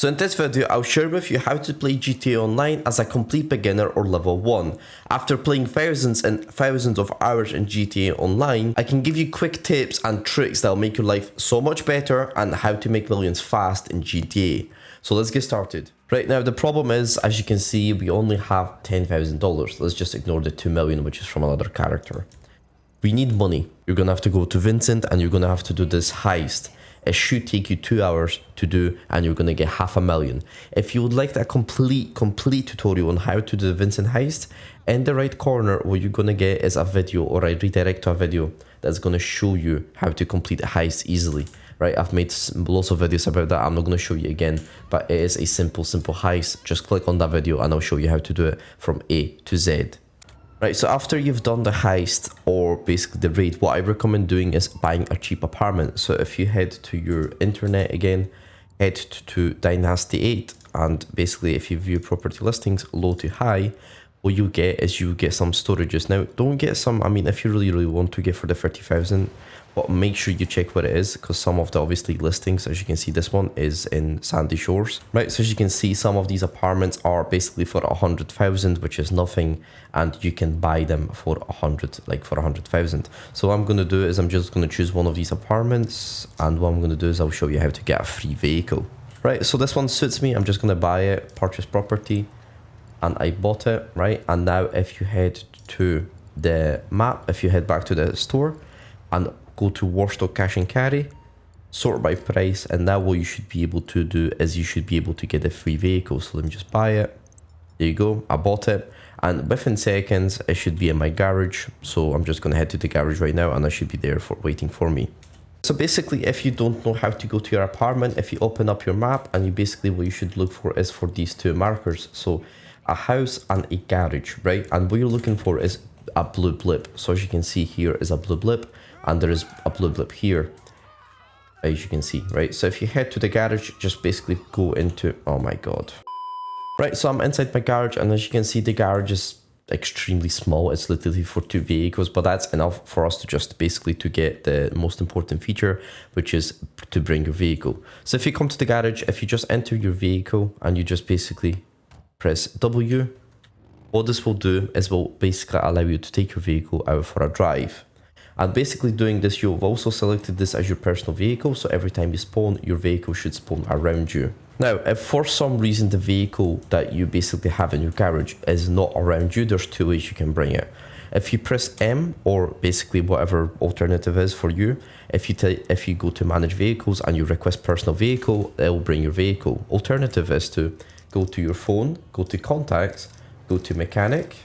So in this video, I'll share with you how to play GTA Online as a complete beginner or level 1. After playing thousands and thousands of hours in GTA Online, I can give you quick tips and tricks that will make your life so much better and how to make millions fast in GTA. So let's get started. Right now, the problem is, as you can see, we only have $10,000. Let's just ignore the 2 million, which is from another character. We need money. You're gonna have to go to Vincent and you're gonna have to do this heist. It should take you 2 hours to do and you're gonna get $500,000. If you would like that complete tutorial on how to do the Vincent heist, in the right corner what you're gonna get is a video, or I redirect to a video that's gonna show you how to complete a heist easily. Right, I've made lots of videos about that. I'm not going to show you again, but it is a simple heist. Just click on that video and I'll show you how to do it from A to Z. Right, so after you've done the heist, or basically the raid, what I recommend doing is buying a cheap apartment. So if you head to your internet again, head to Dynasty 8, and basically if you view property listings low to high, what you get is you get some storages. Now, don't get some, I mean, if you really want to get for the 30,000, but make sure you check what it is, because some of the obviously listings, as you can see, this one is in Sandy Shores, right? So as you can see, some of these apartments are basically for 100,000, which is nothing, and you can buy them for 100,000. So what I'm gonna do is I'm just gonna choose one of these apartments, and what I'm gonna do is I'll show you how to get a free vehicle. Right, so this one suits me. I'm just gonna buy it, purchase property, and I bought it, right? And now if you head to the map, if you head back to the store and go to Warstock Cash and Carry, sort by price, and now what you should be able to do is you should be able to get a free vehicle. So let me just buy it. There you go, I bought it, and within seconds it should be in my garage. So I'm just gonna head to the garage right now and I should be there for waiting for me. So basically, if you don't know how to go to your apartment, if you open up your map, and you basically what you should look for is for these two markers. So a house and a garage, right? And what you're looking for is a blue blip. So as you can see, here is a blue blip, and there is a blue blip here, as you can see, right? So if you head to the garage, just basically go into, oh my god. Right, so I'm inside my garage, and as you can see, the garage is extremely small. It's literally for 2 vehicles, but that's enough for us to just basically to get the most important feature, which is to bring your vehicle. So if you come to the garage, if you just enter your vehicle and you just basically press W, what this will do is will basically allow you to take your vehicle out for a drive. And basically doing this, you've also selected this as your personal vehicle, so every time you spawn, your vehicle should spawn around you. Now, if for some reason the vehicle that you basically have in your garage is not around you, there's 2 ways you can bring it. If you press M, or basically whatever alternative is for you, if you go to manage vehicles and you request personal vehicle, it will bring your vehicle. Alternative is to go to your phone, go to contacts, go to mechanic,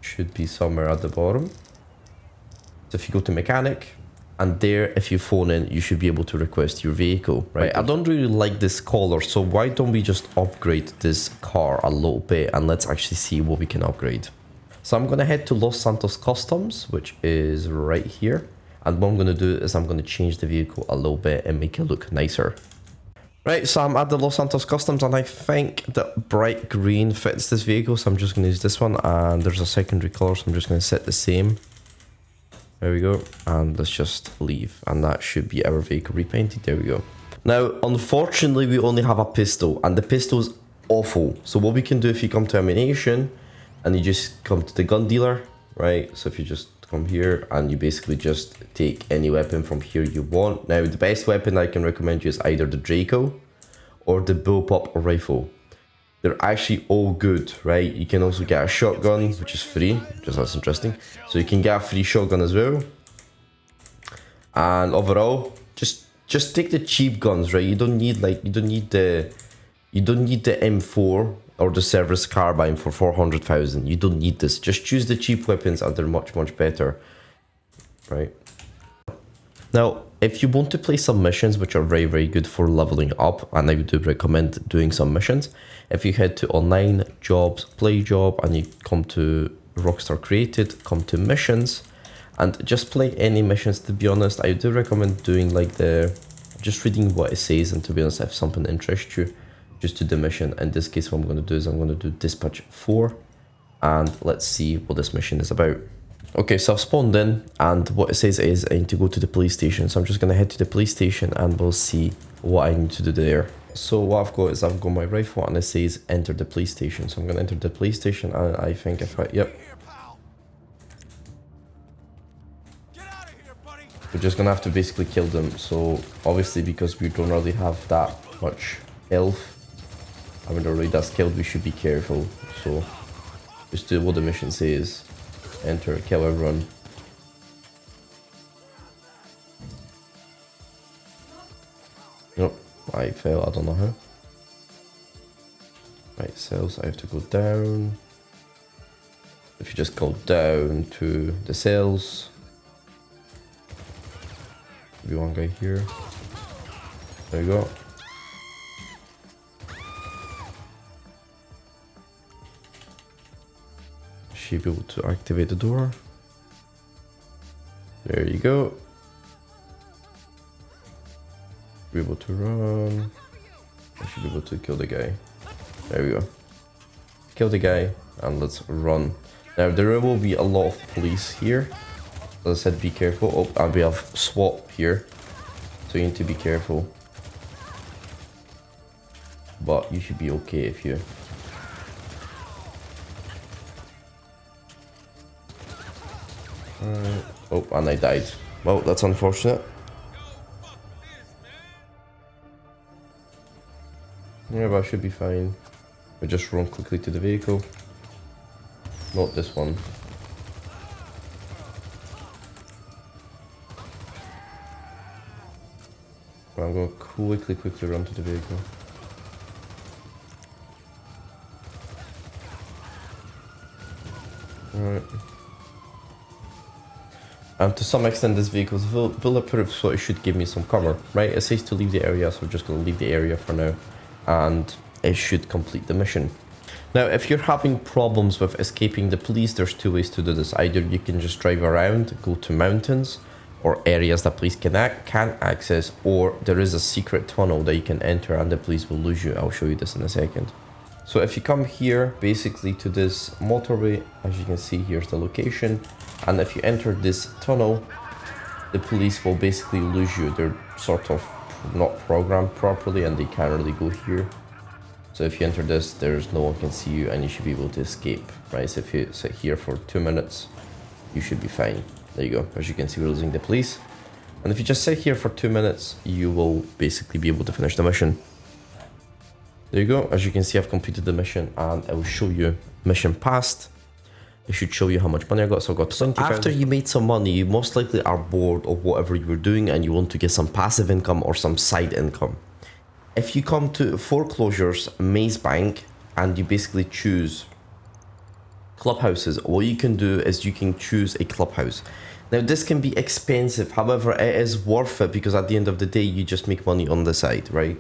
should be somewhere at the bottom. So if you go to mechanic, and there, if you phone in, you should be able to request your vehicle, right? I don't really like this color, so why don't we just upgrade this car a little bit, and let's actually see what we can upgrade. So I'm gonna head to Los Santos Customs, which is right here. And what I'm gonna do is I'm gonna change the vehicle a little bit and make it look nicer. Right, so I'm at the Los Santos Customs, and I think that bright green fits this vehicle, so I'm just gonna use this one, and there's a secondary color, so I'm just gonna set the same. There we go, and let's just leave, and that should be our vehicle repainted. There we go. Now, unfortunately, we only have a pistol, and the pistol is awful. So what we can do, if you come to ammunition, and you just come to the gun dealer, right? So if you just come here, and you basically just take any weapon from here you want. Now, the best weapon I can recommend you is either the Draco or the bullpup rifle. They're actually all good, right? You can also get a shotgun, which is free, just that's interesting. So you can get a free shotgun as well. And overall, just take the cheap guns, right? You don't need the M4 or the Service Carbine for 400,000. You don't need this. Just choose the cheap weapons, and they're much better, right? Now, if you want to play some missions, which are very good for leveling up, and I do recommend doing some missions, if you head to online, jobs, play job, and you come to Rockstar Created, come to missions, and just play any missions. To be honest, I do recommend doing just reading what it says, and to be honest, if something interests you, just do the mission. In this case, what I'm going to do is I'm going to do Dispatch 4, and let's see what this mission is about. Okay, so I've spawned in, and what it says is I need to go to the police station. So I'm just going to head to the police station, and we'll see what I need to do there. so what I've got is I've got my rifle and it says enter the police station. So I'm gonna enter the police station and I think if I, yep. We're just gonna have to basically kill them. So obviously because we don't really have that much health, I mean already that's killed, we should be careful. So just do what the mission says. Enter, kill everyone. Nope, I fail, I don't know how. Right, cells, I have to go down. If you just go down to the cells. Maybe one guy here. There you go. Should be able to activate the door. There you go. Be able to run. I should be able to kill the guy. There we go. Kill the guy and let's run. Now there will be a lot of police here. As I said, be careful. Oh, and we have SWAT here. So you need to be careful. But you should be okay if you... Alright. Oh, and I died. Well, that's unfortunate. Yeah, but I should be fine. We just run quickly to the vehicle. Not this one. I'm going to quickly run to the vehicle. Alright. And to some extent this vehicle is bulletproof, so it should give me some cover, right? It says to leave the area, so we're just going to leave the area for now. And it should complete the mission. Now, if you're having problems with escaping the police, there's two ways to do this. Either you can just drive around, go to mountains, or areas that police can't access, or there is a secret tunnel that you can enter and the police will lose you. I'll show you this in a second. So if you come here, basically to this motorway, as you can see, here's the location. And if you enter this tunnel, the police will basically lose you. They're sort of not programmed properly and they can't really go here. So if you enter this, there's no one can see you and you should be able to escape, right? So if you sit here for 2 minutes, you should be fine. There you go. As you can see, we're losing the police. And if you just sit here for 2 minutes, you will basically be able to finish the mission. There you go. As you can see, I've completed the mission and I will show you mission passed. It should show you how much money I got. So I got 20,000. After you made some money, you most likely are bored of whatever you were doing and you want to get some passive income or some side income. If you come to foreclosures, Maze Bank, and you basically choose clubhouses, what you can do is you can choose a clubhouse. Now this can be expensive, however it is worth it because at the end of the day you just make money on the side, right?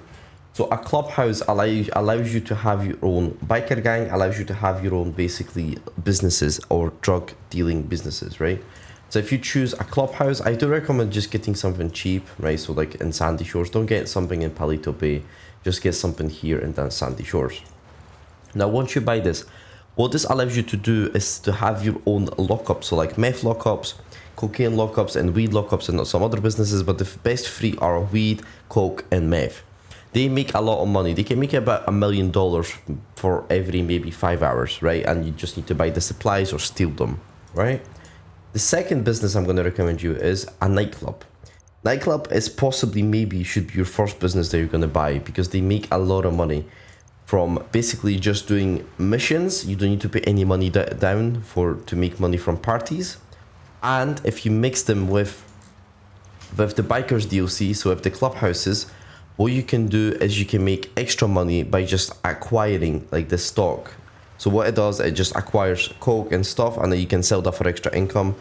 So a clubhouse allows you to have your own biker gang, allows you to have your own basically businesses or drug dealing businesses, right? So if you choose a clubhouse, I do recommend just getting something cheap, right? So like in Sandy Shores, don't get something in Palito Bay, just get something here in Sandy Shores. Now once you buy this, what this allows you to do is to have your own lockups, so like meth lockups, cocaine lockups and weed lockups and some other businesses, but the best three are weed, coke and meth. They make a lot of money. They can make about $1 million for every maybe 5 hours, right? And you just need to buy the supplies or steal them, right? The second business I'm going to recommend you is a nightclub. Nightclub is possibly maybe should be your first business that you're going to buy because they make a lot of money from basically just doing missions. You don't need to pay any money down to make money from parties. And if you mix them with the bikers DLC, so with the clubhouses, what you can do is you can make extra money by just acquiring like the stock. So what it does, it just acquires coke and stuff and then you can sell that for extra income.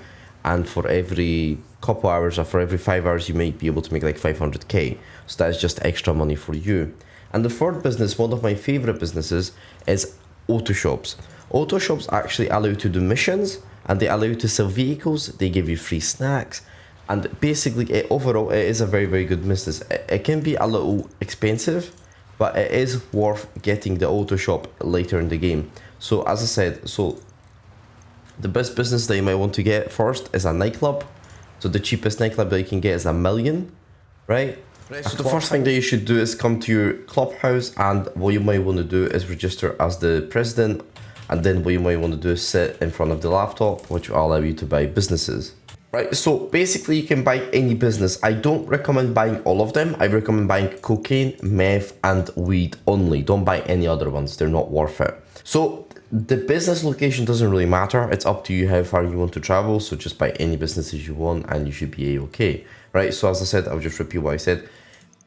And for every couple hours or for every 5 hours, you may be able to make like 500k. So that's just extra money for you. And the third business, one of my favorite businesses, is Autoshops. Autoshops actually allow you to do missions and they allow you to sell vehicles. They give you free snacks. And basically, overall, it is a very, very good business. It can be a little expensive, but it is worth getting the auto shop later in the game. So as I said, so the best business that you might want to get first is a nightclub. So the cheapest nightclub that you can get is $1 million, right? Right, so the first thing that you should do is come to your clubhouse, and what you might want to do is register as the president, and then what you might want to do is sit in front of the laptop, which will allow you to buy businesses. Right, so basically you can buy any business. I don't recommend buying all of them. I recommend buying cocaine, meth, and weed only. Don't buy any other ones. They're not worth it. So the business location doesn't really matter. It's up to you how far you want to travel. So just buy any businesses you want and you should be okay. Right, so as I said, I'll just repeat what I said.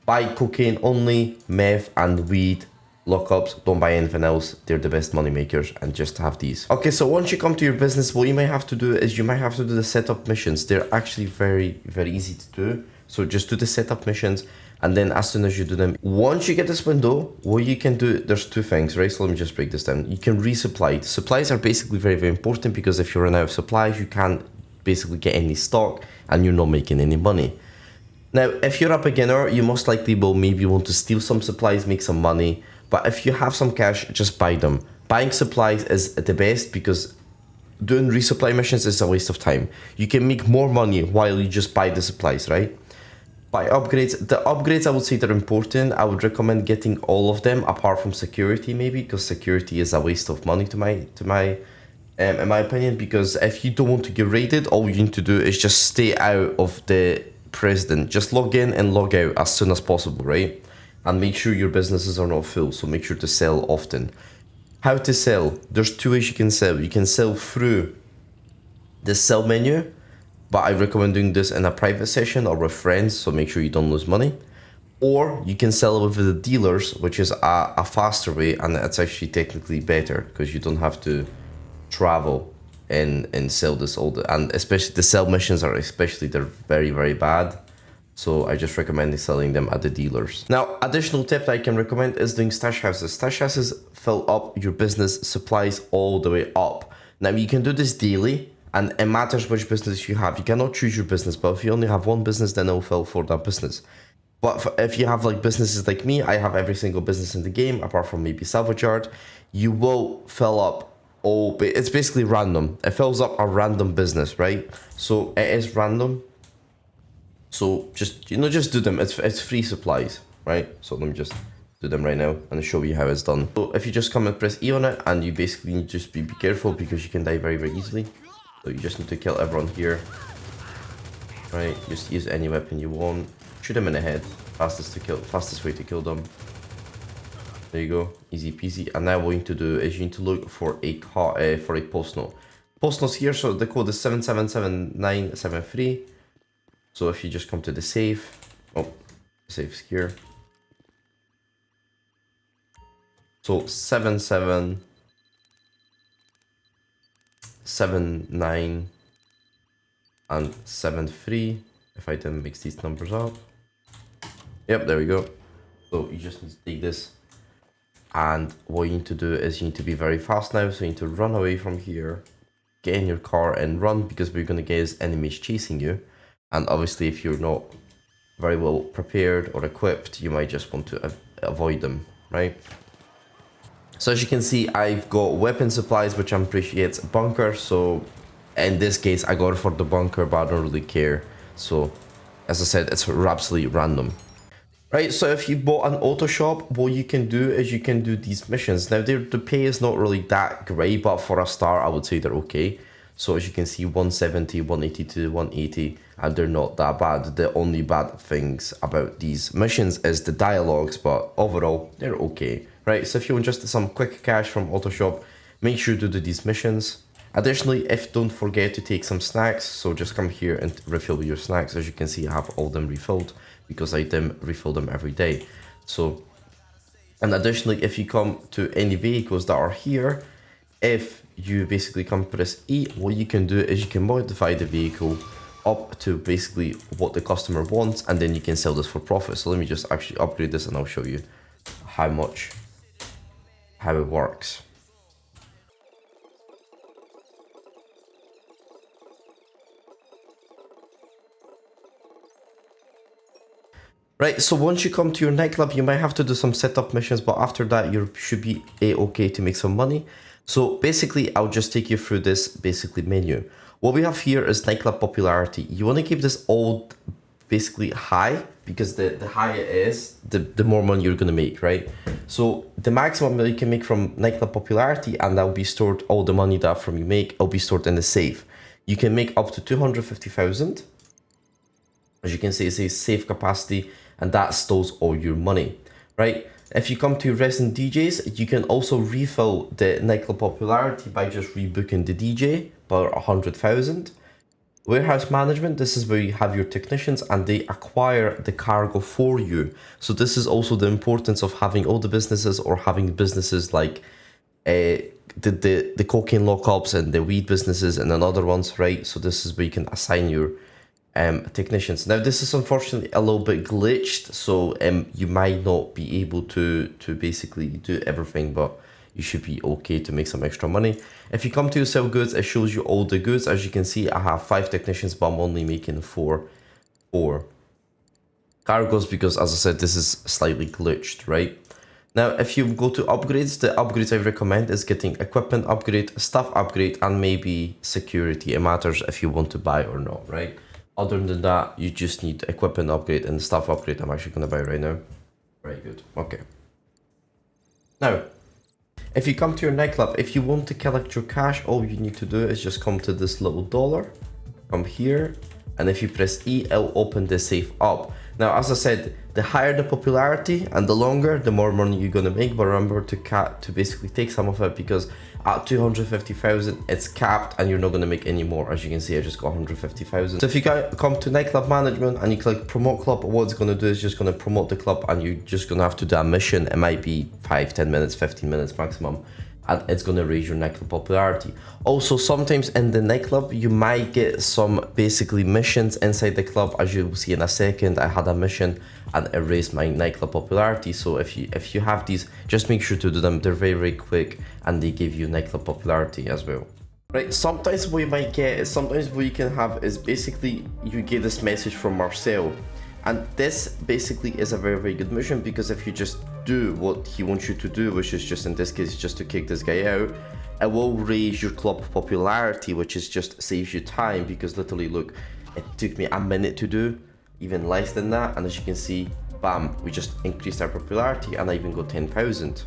Buy cocaine only, meth, and weed. Lockups, don't buy anything else. They're the best money makers, and just have these. Okay, so once you come to your business, what you might have to do is you might have to do the setup missions. They're actually very, very easy to do. So just do the setup missions, and then as soon as you do them, once you get this window, what you can do, there's two things, right? So let me just break this down. You can resupply. Supplies are basically very, very important, because if you run out of supplies, you can't basically get any stock and you're not making any money. Now, if you're a beginner, you most likely will maybe want to steal some supplies, make some money. But if you have some cash, just buy them. Buying supplies is the best, because doing resupply missions is a waste of time. You can make more money while you just buy the supplies, right? Buy upgrades. The upgrades, I would say, they're important. I would recommend getting all of them, apart from security maybe, because security is a waste of money in my opinion. Because if you don't want to get raided, all you need to do is just stay out of the president. Just log in and log out as soon as possible, right? And make sure your businesses are not full, so make sure to sell often. How to sell? There's two ways you can sell. You can sell through the sell menu, but I recommend doing this in a private session or with friends, so make sure you don't lose money. Or you can sell with the dealers, which is a faster way, and it's actually technically better, because you don't have to travel and sell this all and especially the sell missions are they're very, very bad. So I just recommend selling them at the dealers. Now, additional tip that I can recommend is doing stash houses. Stash houses fill up your business supplies all the way up. Now, you can do this daily, and it matters which business you have. You cannot choose your business, but if you only have one business, then it will fill for that business. But if you have like businesses like me, I have every single business in the game, apart from maybe Salvage Yard, you will fill up all, it's basically random. It fills up a random business, right? So it is random. So just do them. It's free supplies, right? So let me just do them right now and show you how it's done. So if you just come and press E on it, and you basically need to just be careful, because you can die very, very easily. So you just need to kill everyone here, right? Just use any weapon you want. Shoot them in the head. Fastest way to kill them. There you go, easy peasy. And now what you need to do is you need to look for a post note. Post notes here. So the code is 777973. So if you just come to the safe, safe's here. So 7779 and 73. If I didn't mix these numbers up. Yep, there we go. So you just need to take this. And what you need to do is you need to be very fast now. So you need to run away from here, get in your car and run, because what you're going to get is enemies chasing you. And obviously, if you're not very well prepared or equipped, you might just want to avoid them, right? So as you can see, I've got weapon supplies, which I'm pretty sure it's a bunker. So in this case, I got it for the bunker, but I don't really care. So as I said, it's absolutely random. Right, so if you bought an auto shop, what you can do is you can do these missions. Now, the pay is not really that great, but for a start, I would say they're okay. So as you can see, 170, 182, 180, and they're not that bad. The only bad things about these missions is the dialogues, but overall, they're okay. Right, so if you want just some quick cash from Autoshop, make sure to do these missions. Additionally, don't forget to take some snacks. So just come here and refill your snacks. As you can see, I have all them refilled, because I refill them every day. So, and additionally, if you come to any vehicles that are here, if you basically come press E, what you can do is you can modify the vehicle up to basically what the customer wants, and then you can sell this for profit. So let me just actually upgrade this, and I'll show you how it works. Right, so once you come to your nightclub, you might have to do some setup missions, but after that, you should be okay to make some money. So basically, I'll just take you through this basically menu. What we have here is nightclub popularity. You want to keep this all basically high, because the higher it is, the more money you're gonna make, right? So the maximum that you can make from nightclub popularity, and that will be stored, all the money that from you make will be stored in the safe. You can make up to 250,000. As you can see, it says safe capacity, and that stores all your money, right? If you come to resident DJs, you can also refill the nightclub popularity by just rebooking the DJ by 100,000. Warehouse management, this is where you have your technicians and they acquire the cargo for you. So this is also the importance of having all the businesses, or having businesses like the cocaine lockups and the weed businesses and another ones, right? So this is where you can assign your technicians. Now this is unfortunately a little bit glitched, so you might not be able to basically do everything, but you should be okay to make some extra money. If you come to sell goods, it shows you all the goods. As you can see, I have 5 technicians, but I'm only making 4 cargos because, as I said, this is slightly glitched, right? Now, if you go to upgrades, the upgrades I recommend is getting equipment upgrade, staff upgrade, and maybe security. It matters if you want to buy or not, right? Other than that, you just need equipment upgrade and staff upgrade. I'm actually going to buy right now. Very good. Okay. Now, if you come to your nightclub, if you want to collect your cash, all you need to do is just come to this little dollar, come here, and if you press E, it'll open the safe up. Now, as I said, the higher the popularity and the longer, the more money you're gonna make. But remember to basically take some of it, because at 250,000, it's capped and you're not gonna make any more. As you can see, I just got 150,000. So if you come to nightclub management and you click promote club, what it's gonna do is just gonna promote the club, and you're just gonna have to do a mission. It might be 5, 10 minutes, 15 minutes maximum, and it's gonna raise your nightclub popularity. Also, sometimes in the nightclub, you might get some basically missions inside the club. As you will see in a second, I had a mission and it raised my nightclub popularity. So if you have these, just make sure to do them. They're very, very quick and they give you nightclub popularity as well. Right, sometimes what you might get is, sometimes what you can have is basically you get this message from Marcel. And this basically is a very, very good mission, because if you just do what he wants you to do, which is just in this case, just to kick this guy out, it will raise your club popularity, which is just saves you time, because literally, look, it took me a minute to do, even less than that. And as you can see, bam, we just increased our popularity and I even got 10,000.